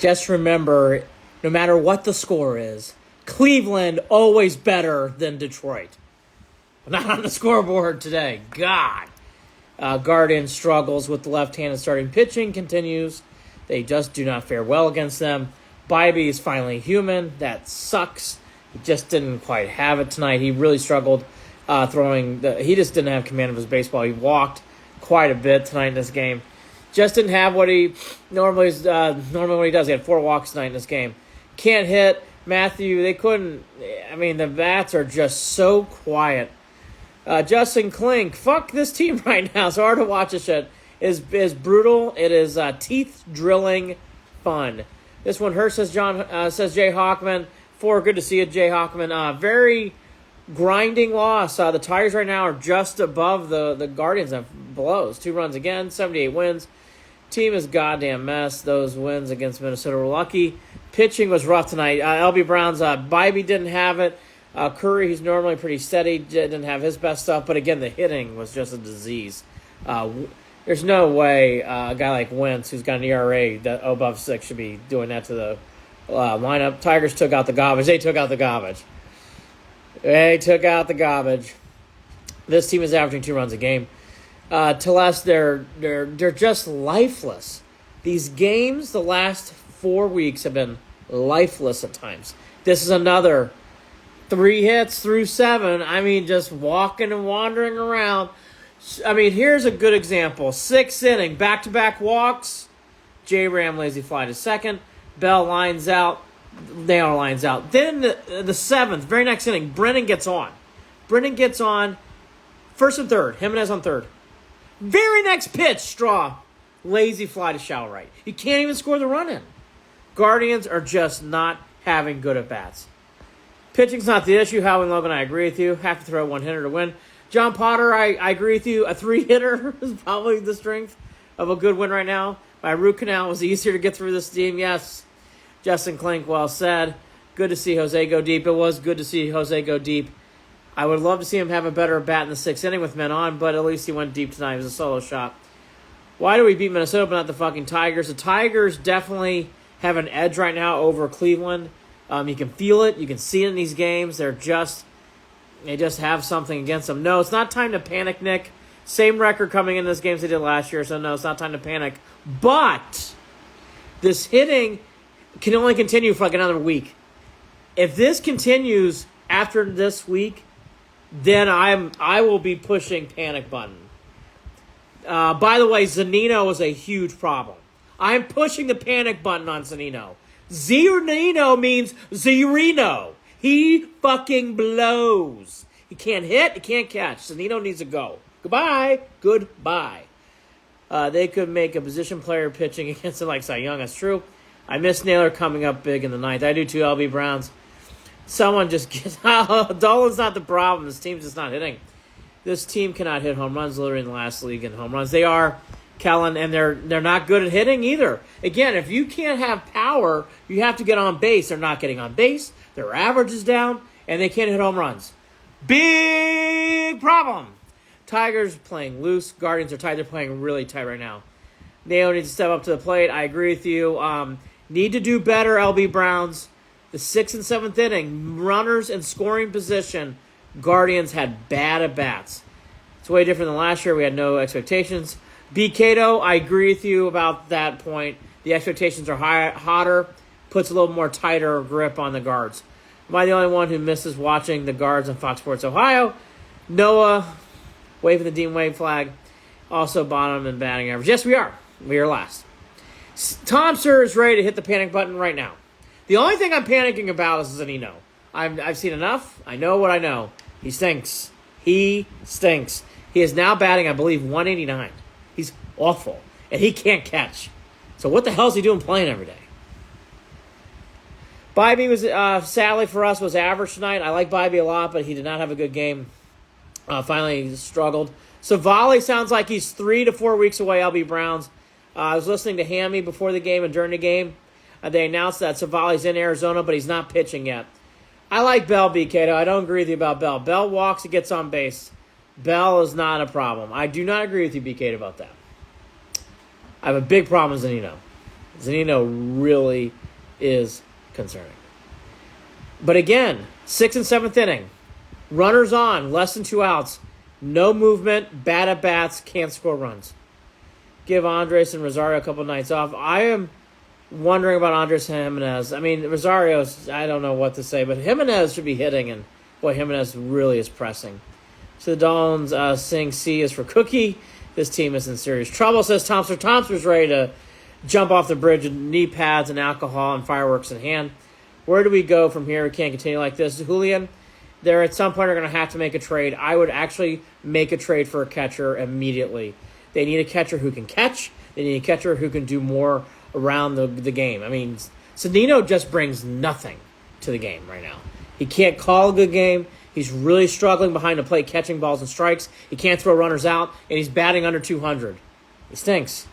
Just remember, no matter what the score is, Cleveland always better than Detroit. Not on the scoreboard today. God. Guardians struggles with the left-handed starting pitching continues. They just do not fare well against them. Bibee is finally human. That sucks. He just didn't quite have it tonight. He really struggled throwing. He just didn't have command of his baseball. He walked quite a bit tonight in this game. Just didn't have what he normally what he does. He had 4 walks tonight in this game. Can't hit. Matthew, they couldn't. I mean, the bats are just so quiet. Justin Klink, fuck this team right now. It's hard to watch this shit. Is brutal. It is teeth drilling fun. This one hurts, says Jay Hawkman. 4, good to see you, Jay Hawkman. Very grinding loss. The Tigers right now are just above the Guardians and below. 2 runs again, 78 wins. Team is goddamn mess. Those wins against Minnesota were lucky. Pitching was rough tonight. LB Brown's Bibee didn't have it. Curry, he's normally pretty steady, didn't have his best stuff. But again, the hitting was just a disease. There's no way a guy like Wentz, who's got an ERA that above 6, should be doing that to the lineup. Tigers took out the garbage. They took out the garbage. This team is averaging 2 runs a game. To us, they're just lifeless. These games, the last 4 weeks, have been lifeless at times. This is another 3 hits through 7. I mean, just walking and wandering around. I mean, here's a good example. 6th inning, back-to-back walks. J-Ram lazy fly to second. Bell lines out. Naylor lines out. Then the 7th, very next inning, Brennan gets on. First and third. Jimenez on third. Very next pitch, Straw. Lazy fly to shallow right. You can't even score the run in. Guardians are just not having good at-bats. Pitching's not the issue. Howie Logan, I agree with you. Have to throw a 1-hitter to win. John Potter, I agree with you. A 3-hitter is probably the strength of a good win right now. My root canal was easier to get through this team. Yes. Justin Klink, well said. Good to see Jose go deep. It was good to see Jose go deep. I would love to see him have a better bat in the 6th inning with men on, but at least he went deep tonight. It was a solo shot. Why do we beat Minnesota but not the fucking Tigers? The Tigers definitely have an edge right now over Cleveland. You can feel it. You can see it in these games. They just have something against them. No, it's not time to panic, Nick. Same record coming in this game as they did last year, so no, it's not time to panic. But this hitting can only continue for like another week. If this continues after this week, then I will be pushing panic button. By the way, Zunino is a huge problem. I'm pushing the panic button on Zunino. Zunino means Zerino. He fucking blows. He can't hit, he can't catch. Zunino needs to go. Goodbye. They could make a position player pitching against it like Cy Young. That's true. I miss Naylor coming up big in the 9th. I do too, LB Browns. Someone just gets... Dolan's not the problem. This team's just not hitting. This team cannot hit home runs. Literally in the last league in home runs. They are, Kellen, and they're not good at hitting either. Again, if you can't have power, you have to get on base. They're not getting on base. Their average is down, and they can't hit home runs. Big problem. Tigers playing loose. Guardians are tight. They're playing really tight right now. Naylor needs to step up to the plate. I agree with you. Need to do better, LB Browns. The 6th and 7th inning, runners in scoring position, Guardians had bad at-bats. It's way different than last year. We had no expectations. B. Cato, I agree with you about that point. The expectations are hotter, puts a little more tighter grip on the guards. Am I the only one who misses watching the guards on Fox Sports Ohio? Noah, waving the Dean Wade flag, also bottom in batting average. Yes, we are. We are last. Tom Sir is ready to hit the panic button right now. The only thing I'm panicking about is Zunino. I've seen enough. I know what I know. He stinks. He is now batting, I believe, 189. He's awful. And he can't catch. So what the hell is he doing playing every day? Bibee was, sadly for us, was average tonight. I like Bibee a lot, but he did not have a good game. Finally, he struggled. Savali sounds like he's 3 to 4 weeks away, LB Browns. I was listening to Hammy before the game and during the game. They announced that Savali's in Arizona, but he's not pitching yet. I like Bell, B. Cato. I don't agree with you about Bell. Bell walks and gets on base. Bell is not a problem. I do not agree with you, B. Cato, about that. I have a big problem with Zunino. Zunino really is concerning. But again, 6th and 7th inning. Runners on, less than 2 outs. No movement, bad at-bats, can't score runs. Give Andres and Rosario a couple nights off. I am wondering about Andres and Jimenez. I mean, Rosario's, I don't know what to say, but Jimenez should be hitting, and boy, Jimenez really is pressing. So the Dolphins saying C is for Cookie. This team is in serious trouble, says Thompson. Thompson's ready to jump off the bridge with knee pads and alcohol and fireworks in hand. Where do we go from here? We can't continue like this. Julian, they're at some point are going to have to make a trade. I would actually make a trade for a catcher immediately. They need a catcher who can catch. They need a catcher who can do more around the game. I mean, Zunino just brings nothing to the game right now. He can't call a good game. He's really struggling behind the plate catching balls and strikes. He can't throw runners out, and he's batting under 200. He stinks.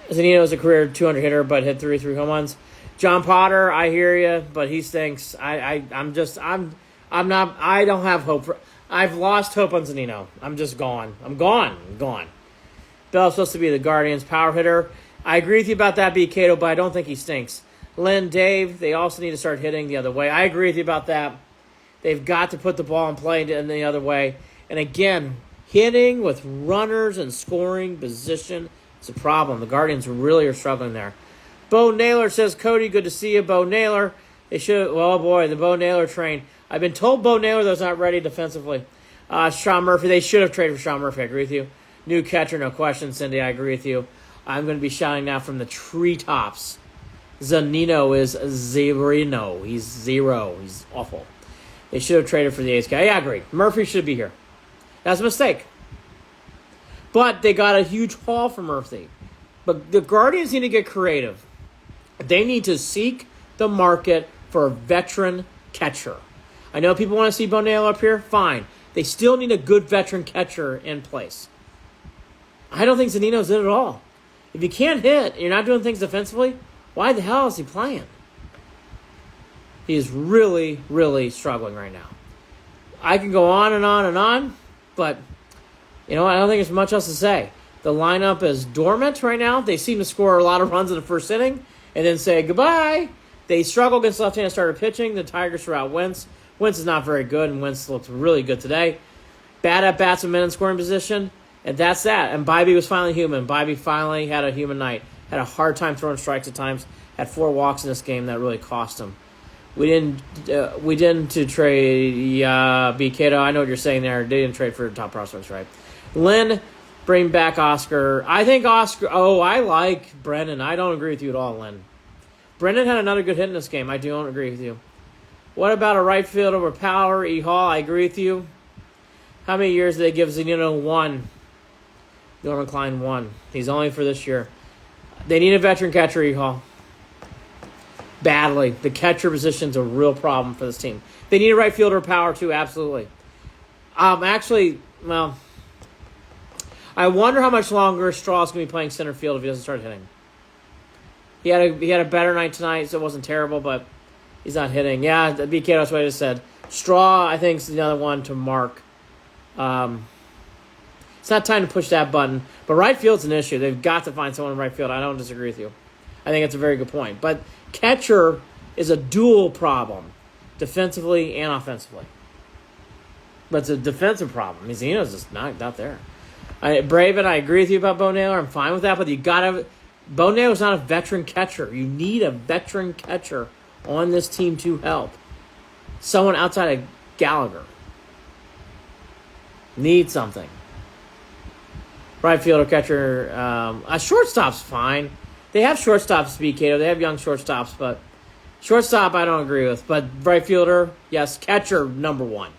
Zunino is a career 200 hitter, but hit 3 home runs. John Potter, I hear you, but he stinks. I don't have hope for. I've lost hope on Zunino. I'm just gone. I'm gone. Bell's supposed to be the Guardians' power hitter. I agree with you about that, B. Cato, but I don't think he stinks. Lynn, Dave, they also need to start hitting the other way. I agree with you about that. They've got to put the ball in play in the other way. And again, hitting with runners and scoring position is a problem. The Guardians really are struggling there. Bo Naylor says, Cody, good to see you, Bo Naylor. They should, oh boy, the Bo Naylor train. I've been told Bo Naylor, though, is not ready defensively. Sean Murphy, they should have traded for Sean Murphy. I agree with you. New catcher, no question, Cindy. I agree with you. I'm going to be shouting now from the treetops. Zunino is zero. He's zero. He's awful. They should have traded for the ace guy. Yeah, I agree. Murphy should be here. That's a mistake. But they got a huge haul for Murphy. But the Guardians need to get creative. They need to seek the market for a veteran catcher. I know people want to see Bo Naylor up here. Fine. They still need a good veteran catcher in place. I don't think Zunino's it at all. If you can't hit, you're not doing things defensively, why the hell is he playing? He is really, really struggling right now. I can go on and on and on, but I don't think there's much else to say. The lineup is dormant right now. They seem to score a lot of runs in the first inning and then say goodbye. They struggle against left-handed starter pitching. The Tigers threw out Wentz. Wentz is not very good, and Wentz looked really good today. Bad at-bats with men in scoring position, and that's that. And Bibee was finally human. Bibee finally had a human night. Had a hard time throwing strikes at times. Had 4 walks in this game that really cost him. We didn't to trade B. Cato. I know what you're saying there. They didn't trade for top prospects, right? Lynn, bring back Oscar. I think Oscar. Oh, I like Brennan. I don't agree with you at all, Lynn. Brennan had another good hit in this game. I don't agree with you. What about a right field over Power, E. Hall? I agree with you. How many years did they give Zunino? 1. Norman Klein 1. He's only for this year. They need a veteran catcher, E. Hall. Badly. The catcher position's a real problem for this team. They need a right fielder Power too, absolutely. Actually, well, I wonder how much longer Straw's going to be playing center field if he doesn't start hitting. He had a better night tonight, so it wasn't terrible, but he's not hitting. Yeah, BK, that's what I just said. Straw, I think, is the other one to mark. It's not time to push that button, but right field's an issue. They've got to find someone in right field. I don't disagree with you. I think it's a very good point. But catcher is a dual problem, defensively and offensively. But it's a defensive problem. Zeno's just not there. Braven, I agree with you about Bo Naylor. I'm fine with that, but you got to. Bo Naylor's not a veteran catcher. You need a veteran catcher on this team to help. Someone outside of Gallagher. Need something. Right fielder, catcher. A shortstop's fine. They have shortstops, BK. They have young shortstops, but shortstop I don't agree with. But right fielder, yes. Catcher, number 1.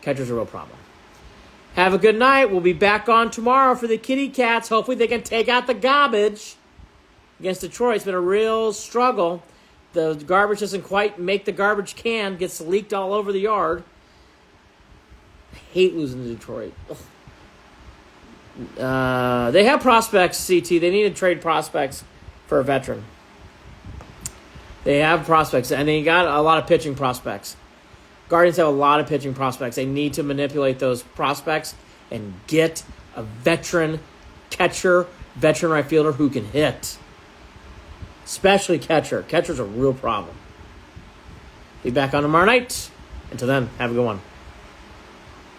Catcher's a real problem. Have a good night. We'll be back on tomorrow for the Kitty Cats. Hopefully they can take out the garbage against Detroit. It's been a real struggle. The garbage doesn't quite make the garbage can. Gets leaked all over the yard. I hate losing to Detroit. They have prospects, CT. They need to trade prospects for a veteran. They have prospects, and they got a lot of pitching prospects. Guardians have a lot of pitching prospects. They need to manipulate those prospects and get a veteran catcher, veteran right fielder who can hit. especially catcher. Catcher's a real problem. Be back on tomorrow night. Until then, have a good one.